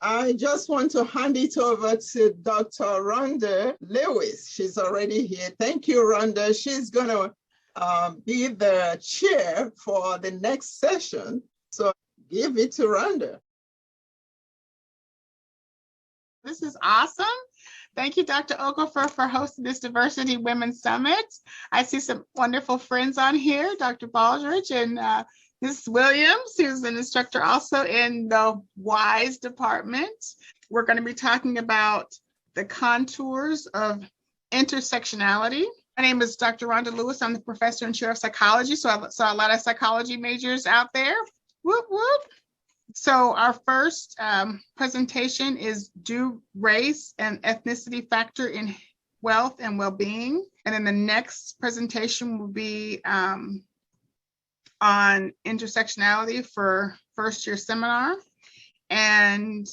I just want to hand it over to Dr. Rhonda Lewis. She's already here. Thank you, Rhonda. She's going to be the chair for the next session. So give it to Rhonda. This is awesome. Thank you, Dr. Okafor, for hosting this Diversity Women's Summit. I see some wonderful friends on here, Dr. Baldridge and Mrs. Williams, who's an instructor also in the WISE department. We're going to be talking about the contours of intersectionality. My name is Dr. Rhonda Lewis. I'm the professor and chair of psychology, so I saw a lot of psychology majors out there. Whoop, whoop. So our first presentation is Do Race and Ethnicity Factor in Wealth and Well-Being? And then the next presentation will be on intersectionality for first year seminar. And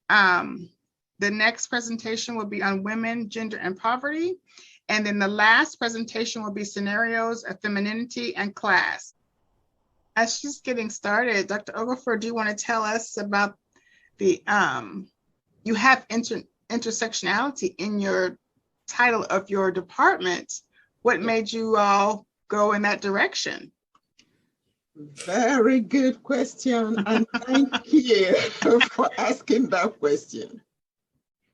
the next presentation will be on women, gender, and poverty. And then the last presentation will be scenarios of femininity and class. As she's getting started, Dr. Okafor, do you want to tell us about the, you have intersectionality in your title of your department. What made you all go in that direction? Very good question, and thank you for asking that question.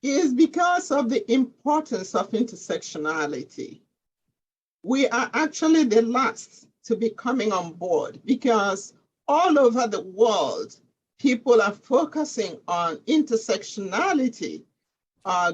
It is because of the importance of intersectionality. We are actually the last to be coming on board because all over the world, people are focusing on intersectionality.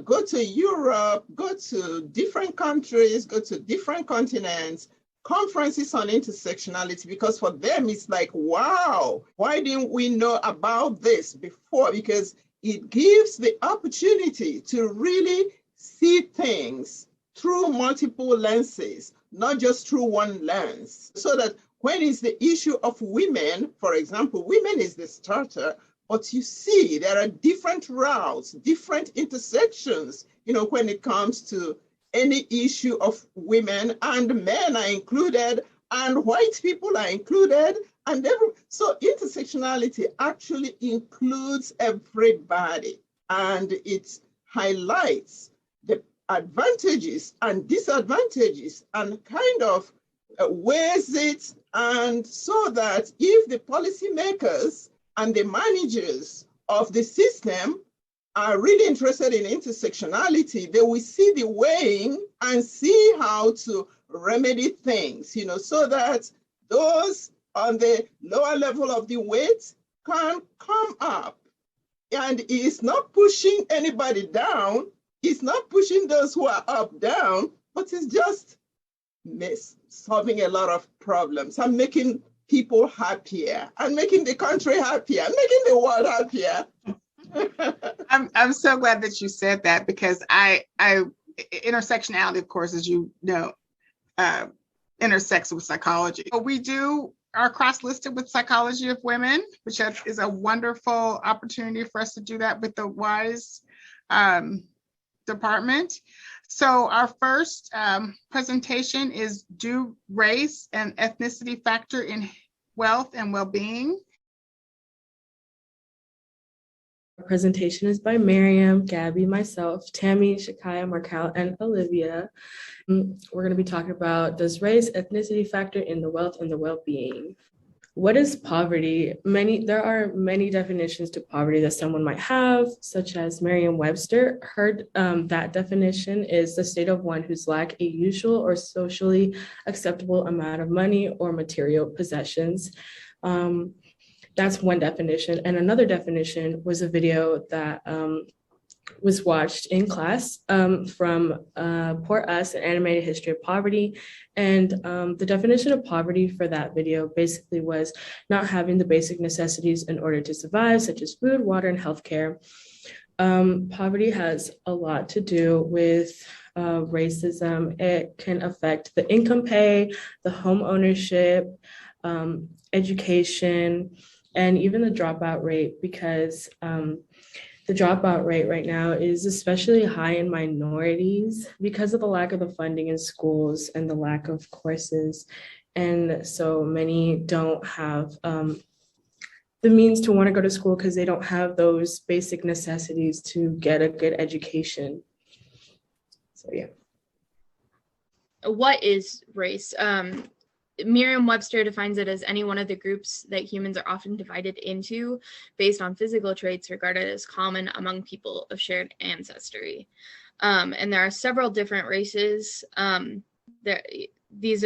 Go to Europe, go to different countries, go to different continents, conferences on intersectionality, because for them it's like, wow, why didn't we know about this before? Because it gives the opportunity to really see things through multiple lenses, not just through one lens. So that when it's the issue of women, for example, women is the starter, but you see there are different routes, different intersections, when it comes to any issue of women, and men are included, and white people are included, and so intersectionality actually includes everybody, and it highlights the advantages and disadvantages and kind of weighs it, and so that if the policymakers and the managers of the system are really interested in intersectionality, they will see the weighing and see how to remedy things, so that those on the lower level of the weight can come up. And it's not pushing anybody down, it's not pushing those who are up down, but it's just solving a lot of problems and making people happier and making the country happier, making the world happier. I'm so glad that you said that, because intersectionality, of course, as you know, intersects with psychology. We are cross-listed with Psychology of Women, which is a wonderful opportunity for us to do that with the WISE department. So our first presentation is Do Race and Ethnicity Factor in Wealth and Well-Being? Our presentation is by Miriam, Gabby, myself, Tammy, Shakaya, Markel, and Olivia. We're going to be talking about, does race, ethnicity factor in the wealth and the well-being? What is poverty? There are many definitions to poverty that someone might have, such as Merriam-Webster. That definition is the state of one who's lack a usual or socially acceptable amount of money or material possessions. That's one definition. And another definition was a video that was watched in class from Poor Us, An Animated History of Poverty. And the definition of poverty for that video basically was not having the basic necessities in order to survive, such as food, water, and healthcare. Poverty has a lot to do with racism. It can affect the income pay, the home ownership, education, and even the dropout rate, because the dropout rate right now is especially high in minorities because of the lack of the funding in schools and the lack of courses. And so many don't have the means to want to go to school because they don't have those basic necessities to get a good education. So yeah. What is race? Merriam-Webster defines it as any one of the groups that humans are often divided into based on physical traits regarded as common among people of shared ancestry. And there are several different races. These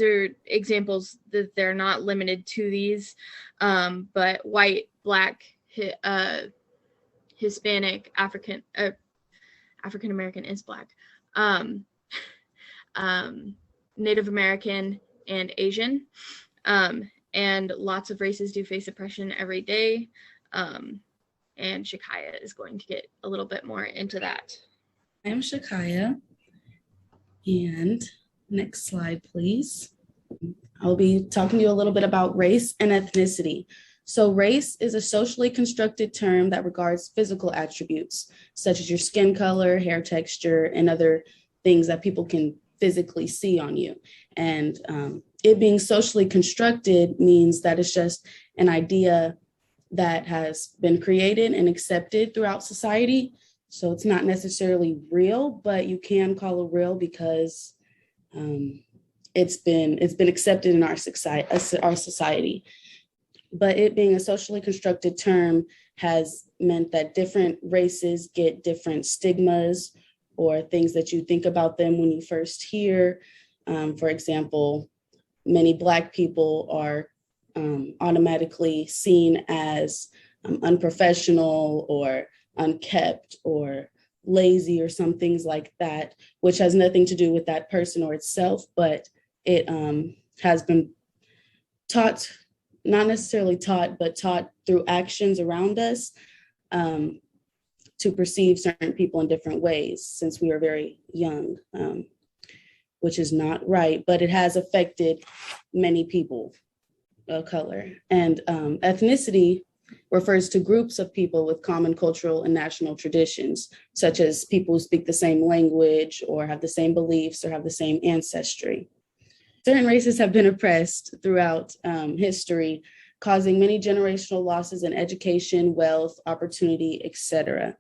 are examples that they're not limited to these, but white, Black, Hispanic, African American is Black. Native American and Asian, and lots of races do face oppression every day, and Shakaya is going to get a little bit more into that. I am Shakaya, and next slide, please. I'll be talking to you a little bit about race and ethnicity. So race is a socially constructed term that regards physical attributes, such as your skin color, hair texture, and other things that people can physically see on you. And it being socially constructed means that it's just an idea that has been created and accepted throughout society. So it's not necessarily real, but you can call it real because it's been accepted in our society. But it being a socially constructed term has meant that different races get different stigmas or things that you think about them when you first hear. For example, many Black people are automatically seen as unprofessional or unkept or lazy or some things like that, which has nothing to do with that person or itself, but it has been taught, not necessarily taught, but taught through actions around us to perceive certain people in different ways since we are very young, which is not right, but it has affected many people of color. And ethnicity refers to groups of people with common cultural and national traditions, such as people who speak the same language or have the same beliefs or have the same ancestry. Certain races have been oppressed throughout history, causing many generational losses in education, wealth, opportunity, etc.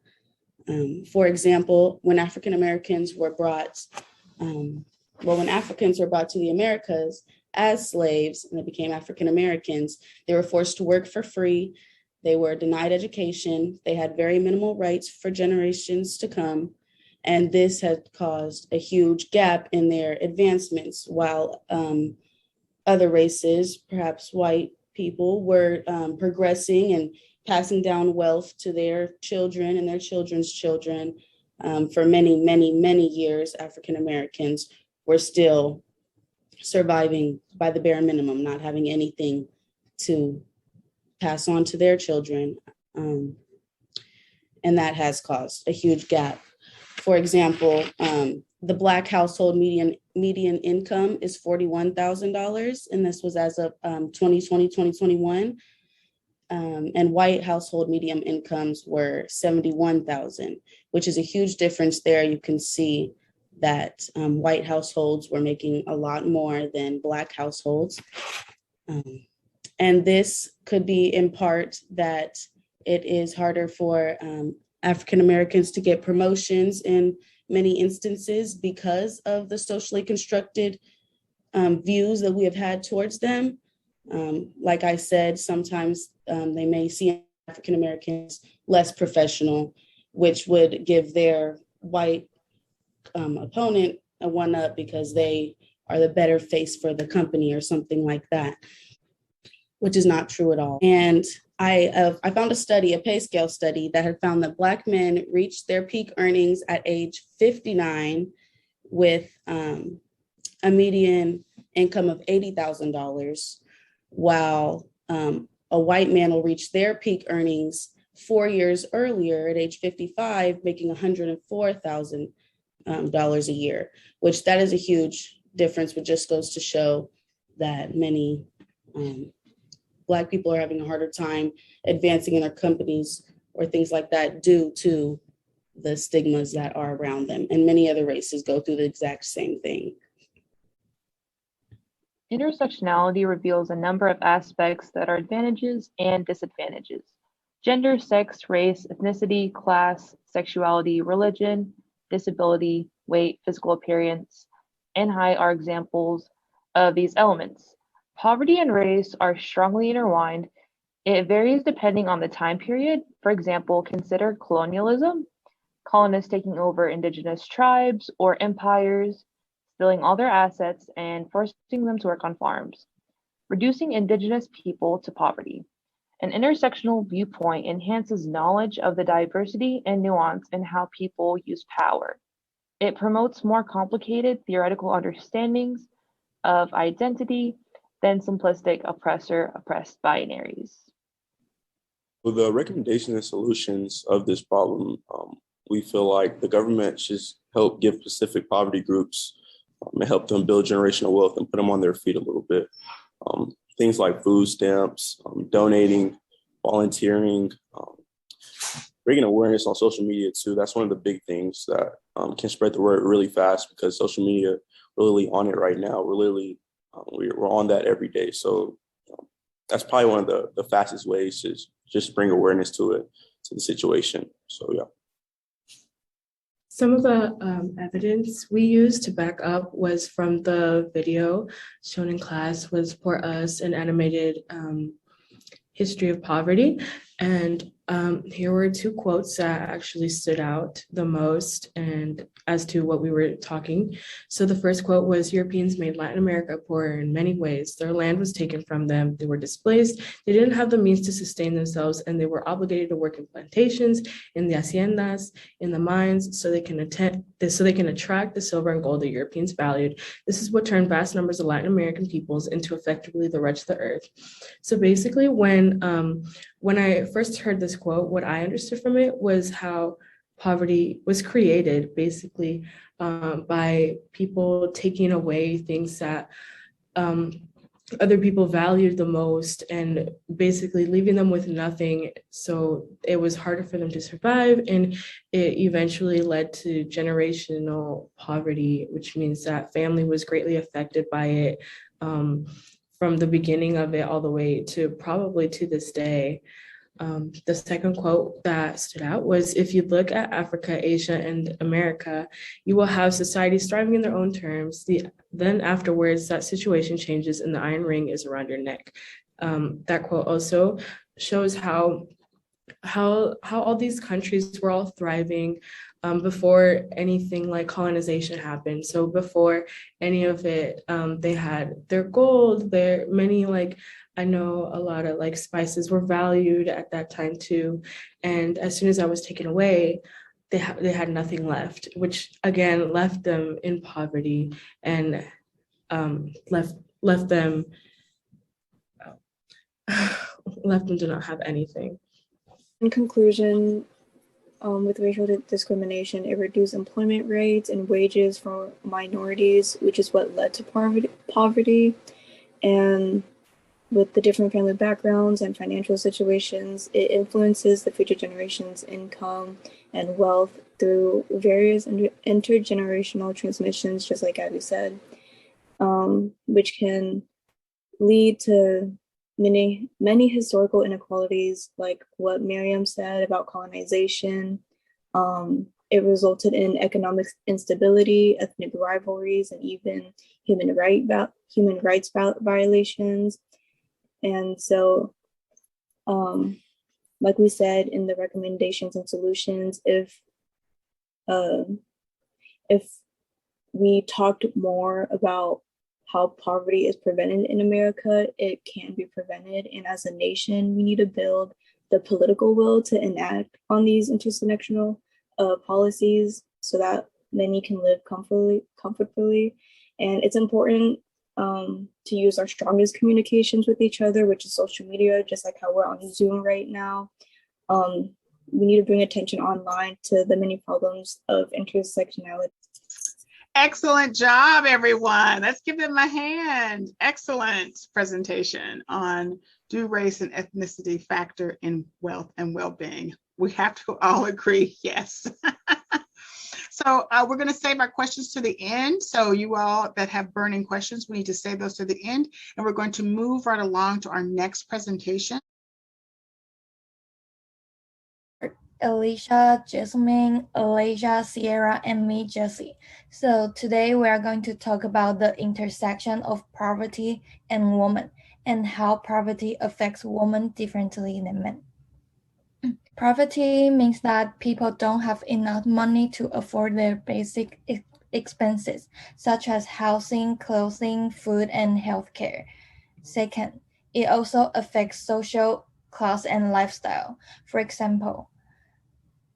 For example, when African Americans were brought, when Africans were brought to the Americas as slaves and they became African Americans, they were forced to work for free. They were denied education. They had very minimal rights for generations to come. And this had caused a huge gap in their advancements, while other races, perhaps white people, were progressing and passing down wealth to their children and their children's children. For many, many, many years, African Americans were still surviving by the bare minimum, not having anything to pass on to their children. And that has caused a huge gap. For example, the Black household median income is $41,000, and this was as of 2020, 2021. And white household median incomes were $71,000, which is a huge difference there. You can see that white households were making a lot more than Black households. And this could be in part that it is harder for African Americans to get promotions in many instances because of the socially constructed views that we have had towards them. Like I said, sometimes they may see African Americans less professional, which would give their white opponent a one-up because they are the better face for the company or something like that, which is not true at all. And I found a pay scale study that had found that Black men reached their peak earnings at age 59 with a median income of $80,000, while a white man will reach their peak earnings 4 years earlier at age 55, making $104,000 a year, which that is a huge difference, which just goes to show that many Black people are having a harder time advancing in their companies or things like that due to the stigmas that are around them. And many other races go through the exact same thing. Intersectionality reveals a number of aspects that are advantages and disadvantages. Gender, sex, race, ethnicity, class, sexuality, religion, disability, weight, physical appearance, and height are examples of these elements. Poverty and race are strongly intertwined. It varies depending on the time period. For example, consider colonialism, colonists taking over indigenous tribes or empires, stealing all their assets and forcing them to work on farms, reducing indigenous people to poverty. An intersectional viewpoint enhances knowledge of the diversity and nuance in how people use power. It promotes more complicated theoretical understandings of identity than simplistic oppressor-oppressed binaries. For the recommendations and solutions of this problem, we feel like the government should help give specific poverty groups and help them build generational wealth and put them on their feet a little bit. Things like food stamps, donating, volunteering, bringing awareness on social media too. That's one of the big things that can spread the word really fast, because social media, we're really on it right now. We're on that every day. So that's probably one of the fastest ways to just bring awareness to the situation. So yeah. Some of the evidence we used to back up was from the video shown in class, was for us an animated history of poverty. And here were two quotes that actually stood out the most and as to what we were talking. So the first quote was, "Europeans made Latin America poorer in many ways. Their land was taken from them. They were displaced. They didn't have the means to sustain themselves, and they were obligated to work in plantations, in the haciendas, in the mines, so they can attract the silver and gold the Europeans valued. This is what turned vast numbers of Latin American peoples into effectively the rich of the earth." So basically, when I first heard this quote, what I understood from it was how poverty was created basically by people taking away things that other people valued the most and basically leaving them with nothing. So it was harder for them to survive, and it eventually led to generational poverty, which means that family was greatly affected by it from the beginning of it all the way to probably to this day. The second quote that stood out was, "If you look at Africa, Asia, and America, you will have societies thriving in their own terms. Then afterwards, that situation changes and the iron ring is around your neck." That quote also shows how all these countries were all thriving before anything like colonization happened. So before any of it, they had their gold, I know a lot of spices were valued at that time too. And as soon as that was taken away, they had nothing left, which again left them in poverty and left them to not have anything. In conclusion, with racial discrimination, it reduced employment rates and wages for minorities, which is what led to poverty. And with the different family backgrounds and financial situations, it influences the future generations' income and wealth through various intergenerational transmissions, just like Abby said, which can lead to many historical inequalities, like what Miriam said about colonization. It resulted in economic instability, ethnic rivalries, and even human rights violations. And so, like we said in the recommendations and solutions, if we talked more about how poverty is prevented in America, it can be prevented. And as a nation, we need to build the political will to enact on these intersectional policies so that many can live comfortably. And it's important to use our strongest communications with each other, which is social media, just like how we're on Zoom right now. We need to bring attention online to the many problems of intersectionality. Excellent job, everyone. Let's give them a hand. Excellent presentation on do race and ethnicity factor in wealth and well-being? We have to all agree, yes. So we're going to save our questions to the end. So you all that have burning questions, we need to save those to the end. And we're going to move right along to our next presentation. Alicia, Jasmine, Elijah, Sierra, and me, Jessie. So today we are going to talk about the intersection of poverty and women and how poverty affects women differently than men. Poverty means that people don't have enough money to afford their basic expenses, such as housing, clothing, food, and healthcare. Second, it also affects social class and lifestyle. For example,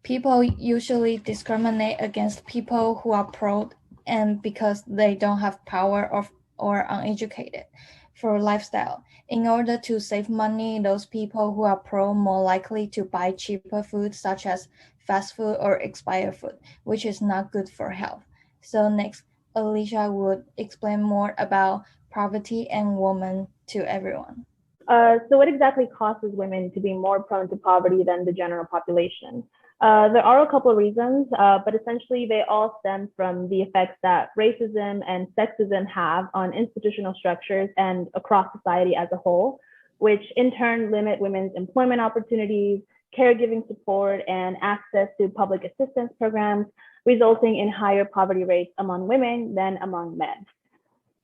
people usually discriminate against people who are poor and because they don't have power or uneducated. For lifestyle, in order to save money, those people who are poor more likely to buy cheaper food such as fast food or expired food, which is not good for health. So next, Alicia would explain more about poverty and women to everyone. So what exactly causes women to be more prone to poverty than the general population? There are a couple of reasons, but essentially they all stem from the effects that racism and sexism have on institutional structures and across society as a whole, which in turn limit women's employment opportunities, caregiving support, and access to public assistance programs, resulting in higher poverty rates among women than among men.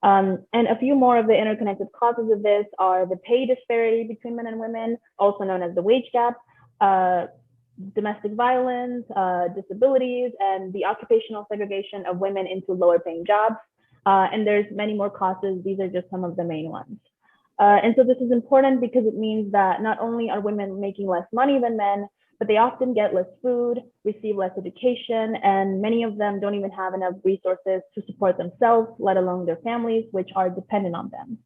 And a few more of the interconnected causes of this are the pay disparity between men and women, also known as the wage gap, domestic violence, disabilities, and the occupational segregation of women into lower paying jobs. And there's many more causes. These are just some of the main ones. And so this is important because it means that not only are women making less money than men, but they often get less food, receive less education, and many of them don't even have enough resources to support themselves, let alone their families, which are dependent on them.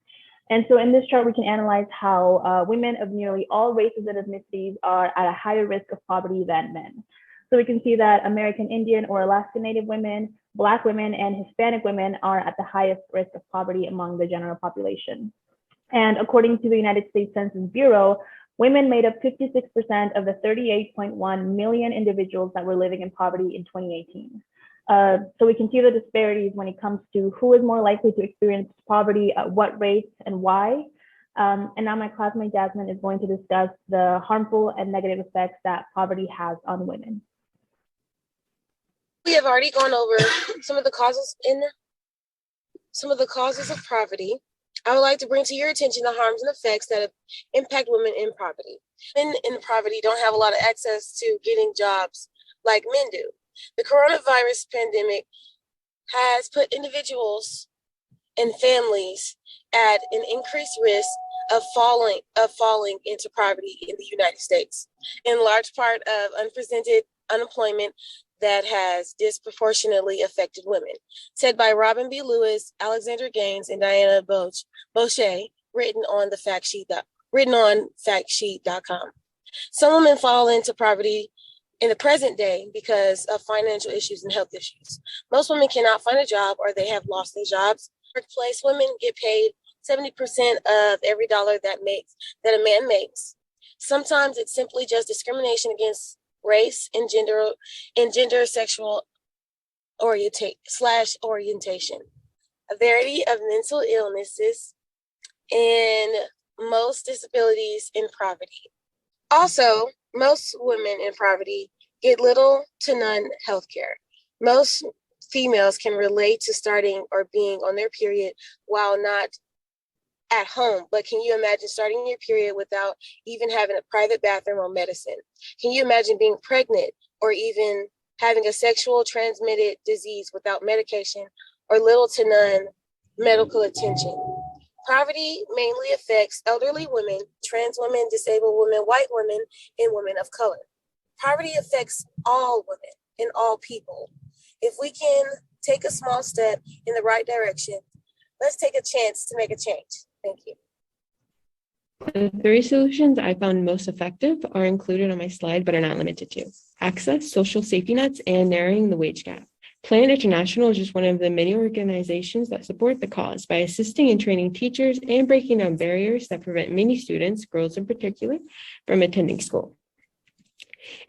And so in this chart, we can analyze how women of nearly all races and ethnicities are at a higher risk of poverty than men. So we can see that American Indian or Alaska Native women, Black women, and Hispanic women are at the highest risk of poverty among the general population. And according to the United States Census Bureau, women made up 56% of the 38.1 million individuals that were living in poverty in 2018. So we can see the disparities when it comes to who is more likely to experience poverty, at what rates, and why. And now my classmate Jasmine is going to discuss the harmful and negative effects that poverty has on women. We have already gone over some of the causes of poverty. I would like to bring to your attention the harms and effects that impact women in poverty. Men in poverty don't have a lot of access to getting jobs like men do. The coronavirus pandemic has put individuals and families at an increased risk of falling into poverty in the United States, in large part of unprecedented unemployment that has disproportionately affected women. Said by Robin B. Lewis, Alexandra Gaines, and Diana Boucher, written on factsheet.com. Some women fall into poverty in the present day because of financial issues and health issues. Most women cannot find a job or they have lost their jobs. Workplace women get paid 70% of every dollar that a man makes. Sometimes it's simply just discrimination against race and gender sexual orientation, a variety of mental illnesses, and most disabilities in poverty. Also, most women in poverty get little to none health care. Most females can relate to starting or being on their period while not at home, but can you imagine starting your period without even having a private bathroom or medicine? Can you imagine being pregnant or even having a sexual transmitted disease without medication or little to none medical attention? Poverty mainly affects elderly women, trans women, disabled women, white women, and women of color. Poverty affects all women and all people. If we can take a small step in the right direction, let's take a chance to make a change. Thank you. The 3 solutions I found most effective are included on my slide, but are not limited to: access, social safety nets, and narrowing the wage gap. Plan International is just one of the many organizations that support the cause by assisting and training teachers and breaking down barriers that prevent many students, girls in particular, from attending school.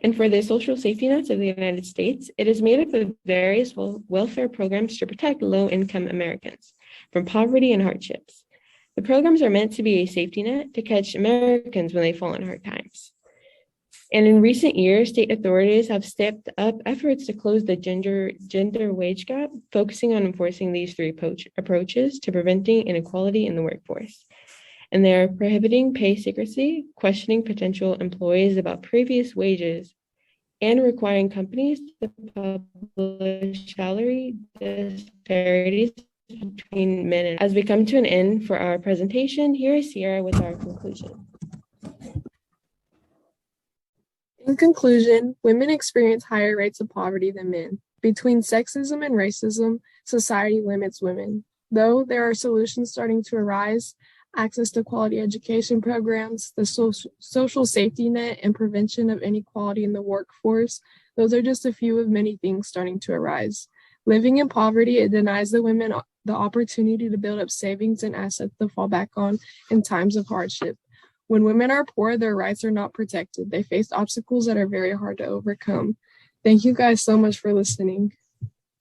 And for the social safety nets of the United States, it is made up of various welfare programs to protect low-income Americans from poverty and hardships. The programs are meant to be a safety net to catch Americans when they fall in hard times. And in recent years, state authorities have stepped up efforts to close the gender wage gap, focusing on enforcing these three approaches to preventing inequality in the workforce. And they are prohibiting pay secrecy, questioning potential employees about previous wages, and requiring companies to publish salary disparities between men and women. As we come to an end for our presentation, here is Sierra with our conclusion. In conclusion, women experience higher rates of poverty than men. Between sexism and racism, society limits women. Though there are solutions starting to arise, access to quality education programs, the social safety net, and prevention of inequality in the workforce, those are just a few of many things starting to arise. Living in poverty, it denies the women the opportunity to build up savings and assets to fall back on in times of hardship. When women are poor, their rights are not protected. They face obstacles that are very hard to overcome. Thank you guys so much for listening.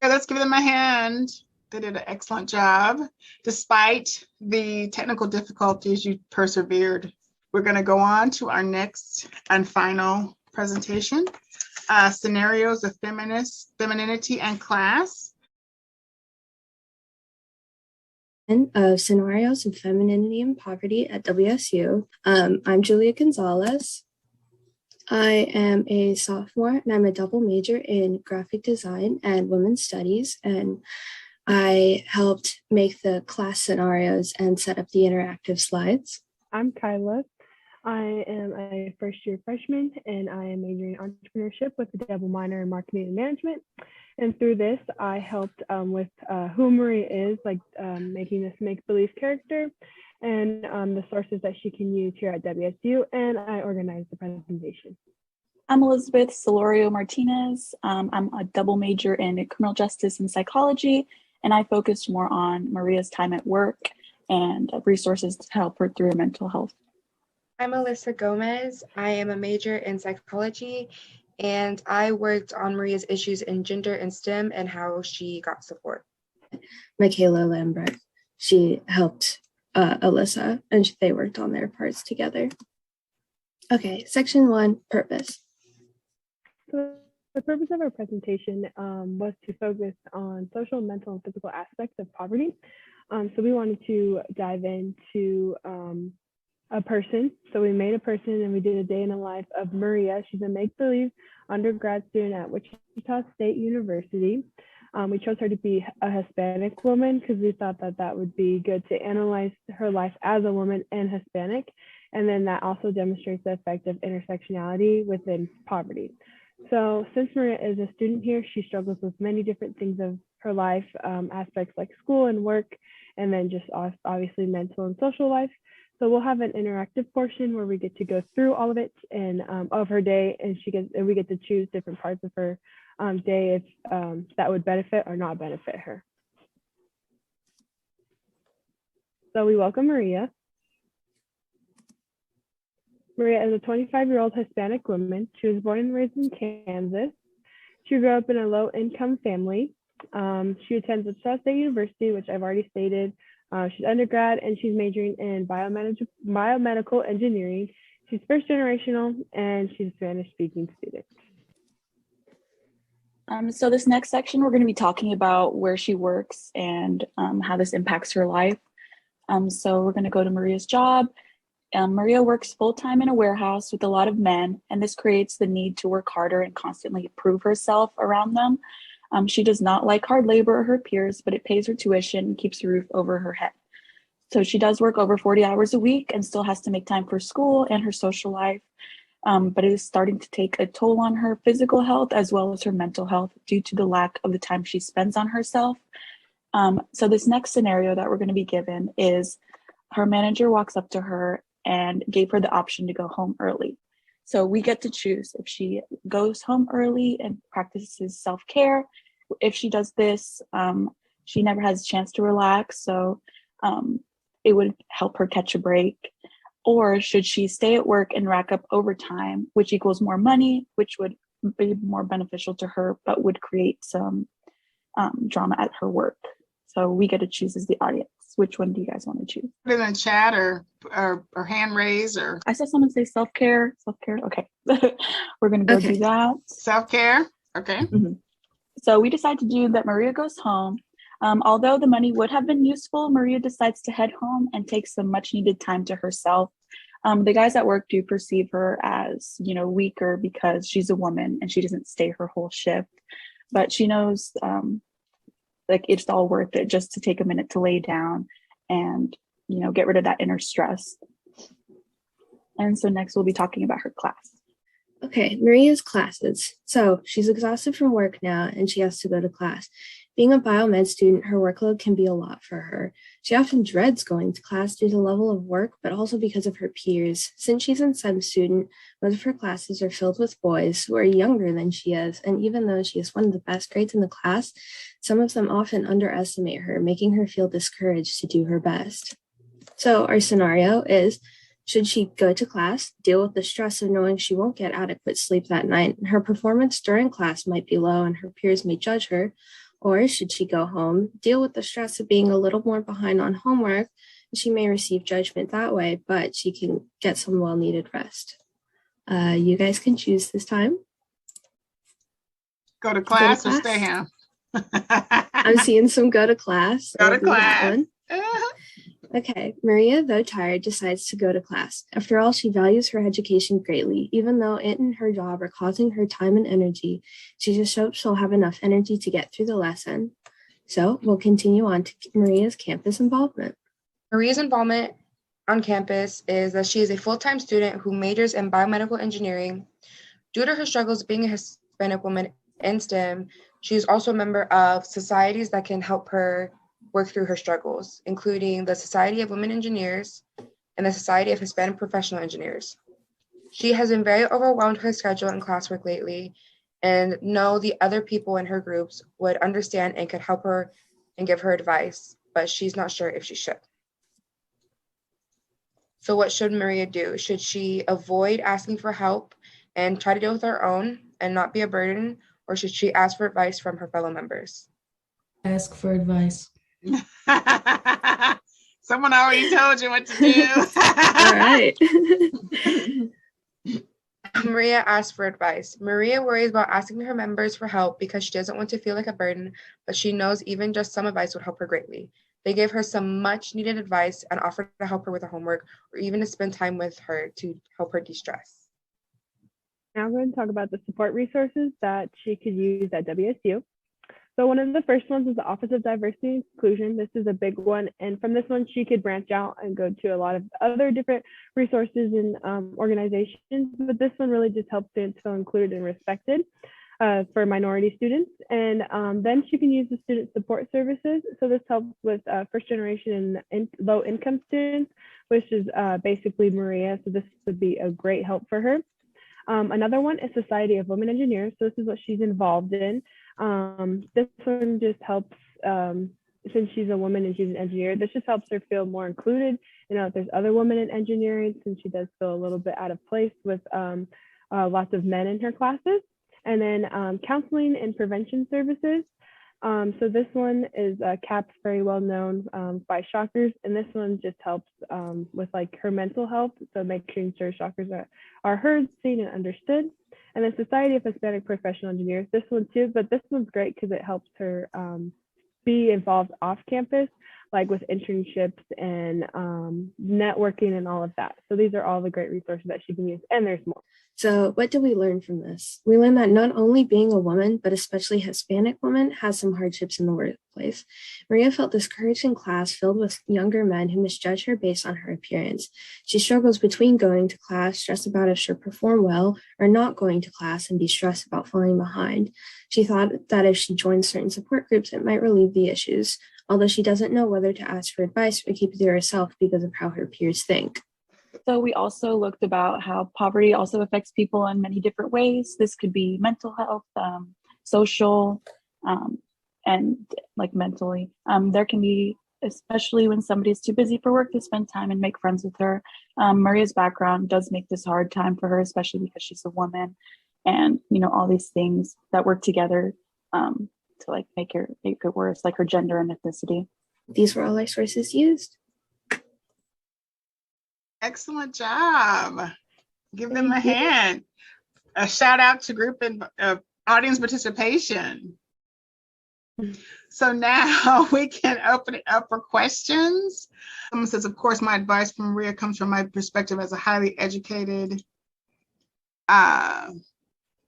Okay, let's give them a hand. They did an excellent job. Despite the technical difficulties, you persevered. We're going to go on to our next and final presentation, Scenarios of Femininity and Class. Of Scenarios of Femininity and Poverty at WSU. I'm Julia Gonzalez. I am a sophomore and I'm a double major in graphic design and women's studies, and I helped make the class scenarios and set up the interactive slides. I'm Kyla. I am a first-year freshman and I am majoring in entrepreneurship with a double minor in marketing and management. And through this, I helped with who Maria is, like making this make-believe character and the sources that she can use here at WSU, and I organized the presentation. I'm Elizabeth Solorio Martinez. I'm a double major in criminal justice and psychology, and I focused more on Maria's time at work and resources to help her through her mental health. I'm Alyssa Gomez. I am a major in psychology, and I worked on Maria's issues in gender and STEM and how she got support. Michaela Lambert, she helped Alyssa, and they worked on their parts together. Okay, section 1, purpose. So the purpose of our presentation was to focus on social, mental, and physical aspects of poverty. So we wanted to dive into a person. So we made a person and we did a day in the life of Maria. She's a make-believe undergrad student at Wichita State University. We chose her to be a Hispanic woman because we thought that that would be good to analyze her life as a woman and Hispanic. And then that also demonstrates the effect of intersectionality within poverty. So since Maria is a student here, she struggles with many different things of her life, aspects like school and work, and then just obviously mental and social life. So we'll have an interactive portion where we get to go through all of it and of her day, and we get to choose different parts of her day if that would benefit or not benefit her. So we welcome Maria. Maria is a 25-year-old Hispanic woman. She was born and raised in Kansas. She grew up in a low-income family. She attends Wichita State University, which I've already stated. She's undergrad and she's majoring in biomedical engineering. She's first generational and she's a Spanish-speaking student. So this next section, we're going to be talking about where she works and how this impacts her life. So we're going to go to Maria's job. Maria works full-time in a warehouse with a lot of men, and this creates the need to work harder and constantly prove herself around them. She does not like hard labor or her peers, but it pays her tuition and keeps a roof over her head. So she does work over 40 hours a week and still has to make time for school and her social life. But it is starting to take a toll on her physical health as well as her mental health due to the lack of the time she spends on herself. So this next scenario that we're going to be given is her manager walks up to her and gave her the option to go home early. So we get to choose if she goes home early and practices self-care. If she does this, she never has a chance to relax. So it would help her catch a break. Or should she stay at work and rack up overtime, which equals more money, which would be more beneficial to her, but would create some drama at her work? So we get to choose as the audience. Which one do you guys want to choose? Put it in the chat or hand raise or. I saw someone say self-care. Self-care. Okay. We're going to go do that. Self-care. Okay. Mm-hmm. So we decide to do that. Maria goes home. Although the money would have been useful, Maria decides to head home and take some much needed time to herself. The guys at work do perceive her as, weaker because she's a woman and she doesn't stay her whole shift. But she knows it's all worth it just to take a minute to lay down and, get rid of that inner stress. And so next we'll be talking about her class. Okay, Maria's classes. So she's exhausted from work now and she has to go to class. Being a biomed student, her workload can be a lot for her. She often dreads going to class due to the level of work, but also because of her peers. Since she's a STEM student, most of her classes are filled with boys who are younger than she is, and even though she has one of the best grades in the class, some of them often underestimate her, making her feel discouraged to do her best. So our scenario is, should she go to class, deal with the stress of knowing she won't get adequate sleep that night? Her performance during class might be low and her peers may judge her. Or should she go home, deal with the stress of being a little more behind on homework? She may receive judgment that way, but she can get some well-needed rest. You guys can choose this time. Go to class or stay home? I'm seeing some go to class. Go to class. Okay, Maria, though tired, decides to go to class. After all, she values her education greatly. Even though it and her job are causing her time and energy, she just hopes she'll have enough energy to get through the lesson. So we'll continue on to Maria's campus involvement. Maria's involvement on campus is that she is a full-time student who majors in biomedical engineering. Due to her struggles being a Hispanic woman in STEM, she is also a member of societies that can help her work through her struggles, including the Society of Women Engineers and the Society of Hispanic Professional Engineers. She has been very overwhelmed with her schedule and classwork lately, and know the other people in her groups would understand and could help her and give her advice, but she's not sure if she should. So what should Maria do? Should she avoid asking for help and try to deal with her own and not be a burden, or should she ask for advice from her fellow members? Ask for advice. Someone already told you what to do. All right. Maria asks for advice. Maria worries about asking her members for help because she doesn't want to feel like a burden, but she knows even just some advice would help her greatly. They gave her some much needed advice and offered to help her with her homework or even to spend time with her to help her de-stress. Now I'm going to talk about the support resources that she could use at WSU. So one of the first ones is the Office of Diversity and Inclusion. This is a big one. And from this one, she could branch out and go to a lot of other different resources and organizations. But this one really just helps students feel included and respected for minority students. And then she can use the Student Support Services. So this helps with first generation and low income students, which is basically Maria. So this would be a great help for her. Another one is Society of Women Engineers. So this is what she's involved in. This one just helps, since she's a woman and she's an engineer, this just helps her feel more included. If there's other women in engineering, since she does feel a little bit out of place with lots of men in her classes. And then counseling and prevention services. So this one is CAP's very well known by Shockers, and this one just helps with like her mental health, so making sure Shockers are heard, seen, and understood. And then Society of Hispanic Professional Engineers, this one too, but this one's great because it helps her be involved off campus, like with internships and networking and all of that. So these are all the great resources that she can use, and there's more. So what did we learn from this? We learned that not only being a woman, but especially Hispanic woman, has some hardships in the workplace. Maria felt discouraged in class filled with younger men who misjudge her based on her appearance. She struggles between going to class, stressed about if she'll perform well, or not going to class and be stressed about falling behind. She thought that if she joined certain support groups, it might relieve the issues, although she doesn't know whether to ask for advice or keep it to herself because of how her peers think. So we also looked about how poverty also affects people in many different ways. This could be mental health, social, and like mentally. There can be especially when somebody's too busy for work to spend time and make friends with her. Maria's background does make this a hard time for her, especially because she's a woman, and all these things that work together to like make it worse, like her gender and ethnicity. These were all our sources used. Excellent job. Give them a hand. A shout out to group and audience participation. So now we can open it up for questions. Someone says, of course, my advice from Maria comes from my perspective as a highly educated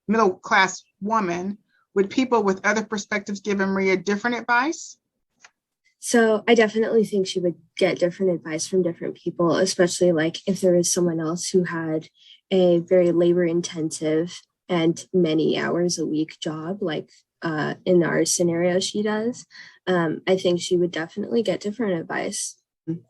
middle-class woman. Would people with other perspectives give Maria different advice? So I definitely think she would get different advice from different people, especially like if there was someone else who had a very labor intensive and many hours a week job, like in our scenario she does. I think she would definitely get different advice.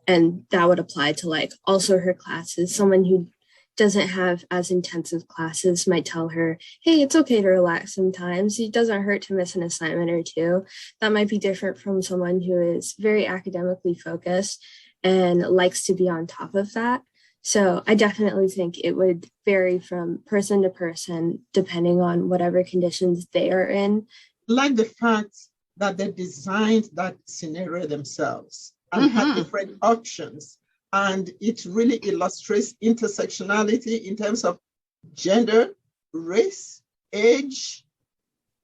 And that would apply to like also her classes. Someone who doesn't have as intensive classes might tell her, hey, it's okay to relax sometimes. It doesn't hurt to miss an assignment or two. That might be different from someone who is very academically focused and likes to be on top of that. So I definitely think it would vary from person to person, depending on whatever conditions they are in. Like the fact that they designed that scenario themselves and had different options. And it really illustrates intersectionality in terms of gender, race, age,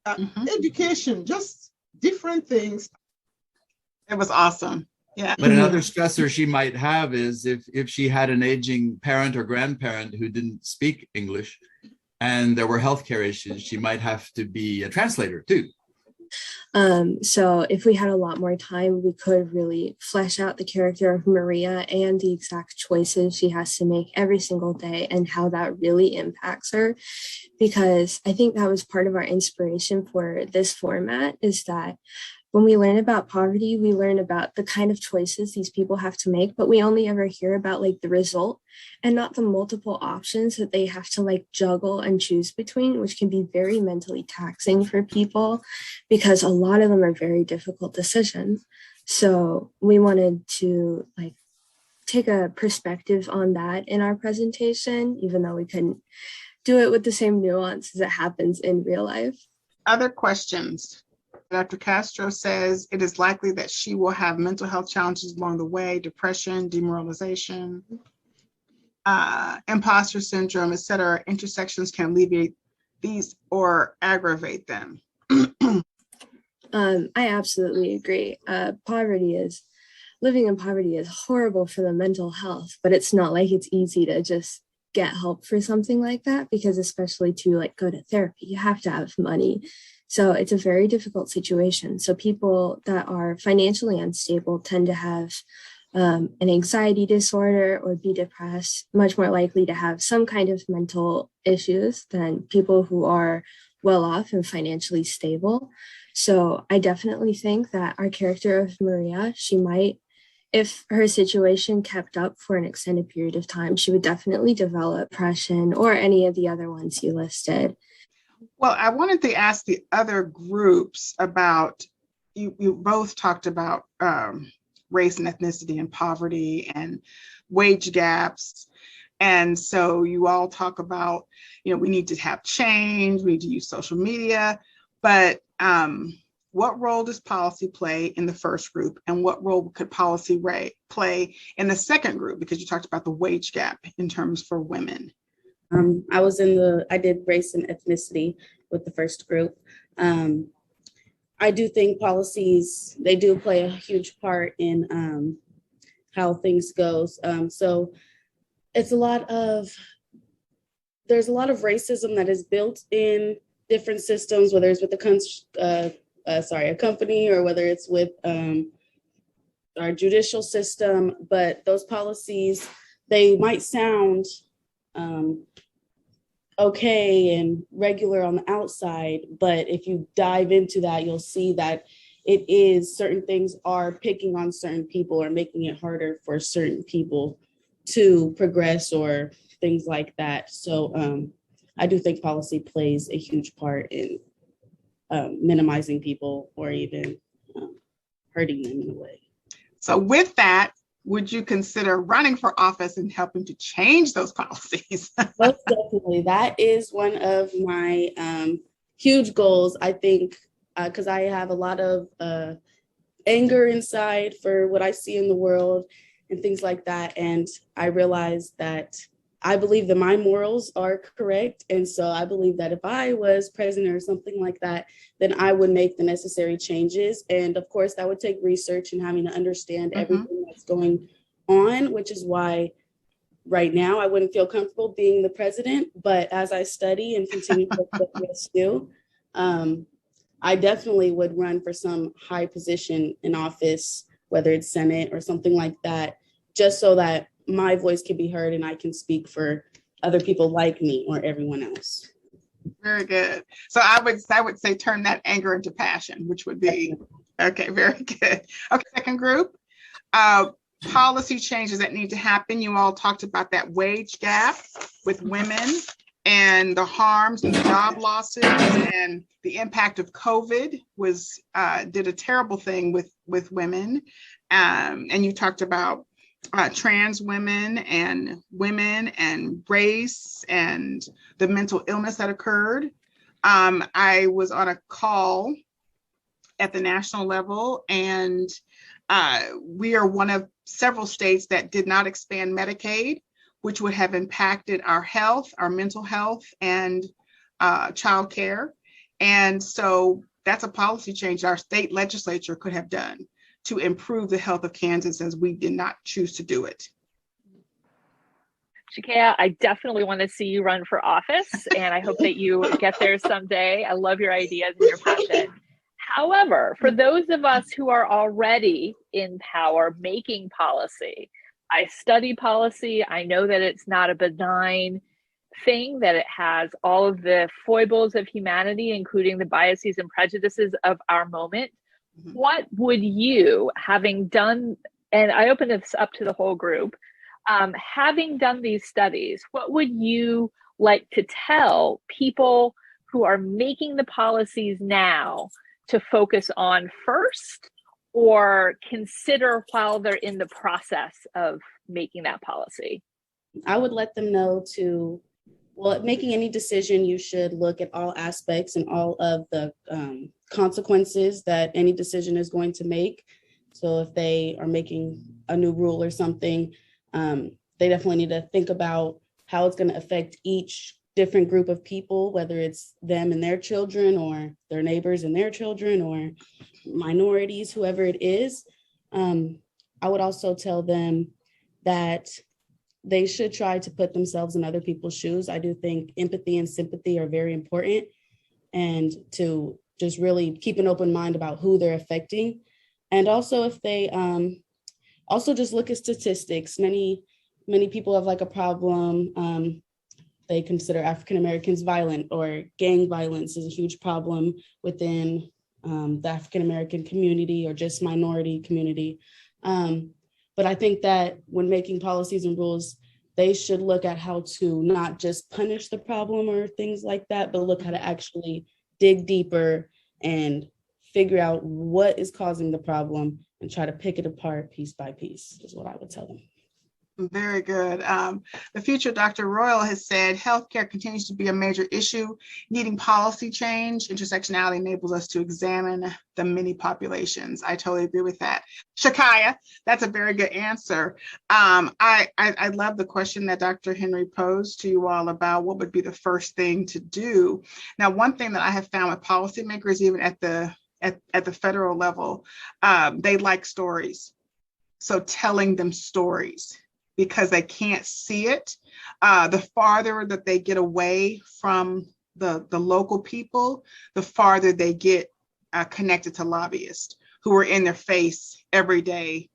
education, just different things. It was awesome. Yeah. But another stressor she might have is if she had an aging parent or grandparent who didn't speak English and there were healthcare issues, she might have to be a translator too. So if we had a lot more time, we could really flesh out the character of Maria and the exact choices she has to make every single day and how that really impacts her. Because I think that was part of our inspiration for this format, is that when we learn about poverty, we learn about the kind of choices these people have to make, but we only ever hear about like the result and not the multiple options that they have to like juggle and choose between, which can be very mentally taxing for people because a lot of them are very difficult decisions. So we wanted to like take a perspective on that in our presentation, even though we couldn't do it with the same nuance as it happens in real life. Other questions? Dr. Castro says it is likely that she will have mental health challenges along the way, depression, demoralization, imposter syndrome, etc. Intersections can alleviate these or aggravate them. I absolutely agree. Living in poverty is horrible for the mental health, but it's not like it's easy to just get help for something like that, because especially to like go to therapy, you have to have money. So it's a very difficult situation. So people that are financially unstable tend to have an anxiety disorder or be depressed, much more likely to have some kind of mental issues than people who are well off and financially stable. So I definitely think that our character of Maria, she might, if her situation kept up for an extended period of time, she would definitely develop depression or any of the other ones you listed. Well, I wanted to ask the other groups about, you both talked about race and ethnicity and poverty and wage gaps. And so you all talk about, we need to have change, we need to use social media, but what role does policy play in the first group, and what role could policy play in the second group? Because you talked about the wage gap in terms for women. I did race and ethnicity with the first group. I do think policies, they do play a huge part in how things goes. So there's a lot of racism that is built in different systems, whether it's with a company or whether it's with our judicial system, but those policies, they might sound okay and regular on the outside, but if you dive into that, you'll see that it is, certain things are picking on certain people or making it harder for certain people to progress or things like that. So I do think policy plays a huge part in minimizing people or even hurting them in a way. So with that, would you consider running for office and helping to change those policies? Most definitely. That is one of my huge goals, I think, because I have a lot of anger inside for what I see in the world and things like that. And I realized that I believe that my morals are correct. And so I believe that if I was president or something like that, then I would make the necessary changes. And of course, that would take research and having to understand everything that's going on, which is why right now I wouldn't feel comfortable being the president. But as I study and continue to look at still, I definitely would run for some high position in office, whether it's Senate or something like that, just so that my voice can be heard and I can speak for other people like me or everyone else. Very good. So I would say turn that anger into passion, which would be, okay, very good. Okay, second group, policy changes that need to happen. You all talked about that wage gap with women and the harms and the job losses and the impact of COVID did a terrible thing with women. And you talked about trans women and race and the mental illness that occurred. I was on a call at the national level, and we are one of several states that did not expand Medicaid, which would have impacted our health, our mental health, and childcare. And so that's a policy change our state legislature could have done to improve the health of Kansas, as we did not choose to do it. Shakaya, I definitely want to see you run for office, and I hope that you get there someday. I love your ideas and your passion. However, for those of us who are already in power making policy, I study policy. I know that it's not a benign thing, that it has all of the foibles of humanity, including the biases and prejudices of our moment. What would you, having done, and I open this up to the whole group, having done these studies, what would you like to tell people who are making the policies now to focus on first, or consider while they're in the process of making that policy? I would let them know to, well, making any decision, you should look at all aspects and all of the consequences that any decision is going to make. So if they are making a new rule or something, they definitely need to think about how it's going to affect each different group of people, whether it's them and their children or their neighbors and their children or minorities, whoever it is. I would also tell them that they should try to put themselves in other people's shoes. I do think empathy and sympathy are very important, and to just really keep an open mind about who they're affecting. And also if they also just look at statistics. Many people have like a problem. They consider African Americans violent, or gang violence is a huge problem within the African American community or just minority community. But I think that when making policies and rules, they should look at how to not just punish the problem or things like that, but look how to actually dig deeper and figure out what is causing the problem and try to pick it apart piece by piece, is what I would tell them. Very good. The future Dr. Royal has said healthcare continues to be a major issue, needing policy change. Intersectionality enables us to examine the many populations. I totally agree with that. Shakaya, that's a very good answer. I love the question that Dr. Henry posed to you all about what would be the first thing to do. Now, one thing that I have found with policymakers, even at the federal level, they like stories. So telling them stories, because they can't see it. The farther that they get away from the local people, the farther they get connected to lobbyists who are in their face every day,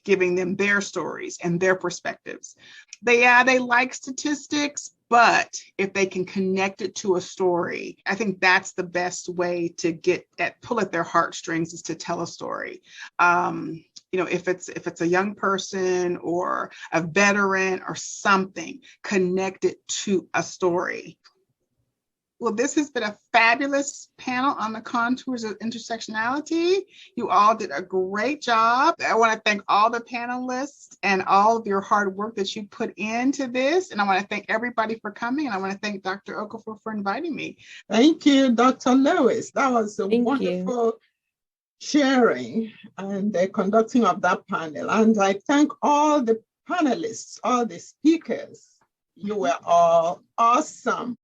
giving them their stories and their perspectives. They like statistics, but if they can connect it to a story, I think that's the best way to pull at their heartstrings, is to tell a story. If it's a young person or a veteran or something, connect it to a story. Well, this has been a fabulous panel on the contours of intersectionality. You all did a great job. I want to thank all the panelists and all of your hard work that you put into this. And I want to thank everybody for coming. And I want to thank Dr. Okafor for inviting me. Thank you, Dr. Lewis. That was a wonderful sharing and the conducting of that panel. And I thank all the panelists, all the speakers. You were all awesome.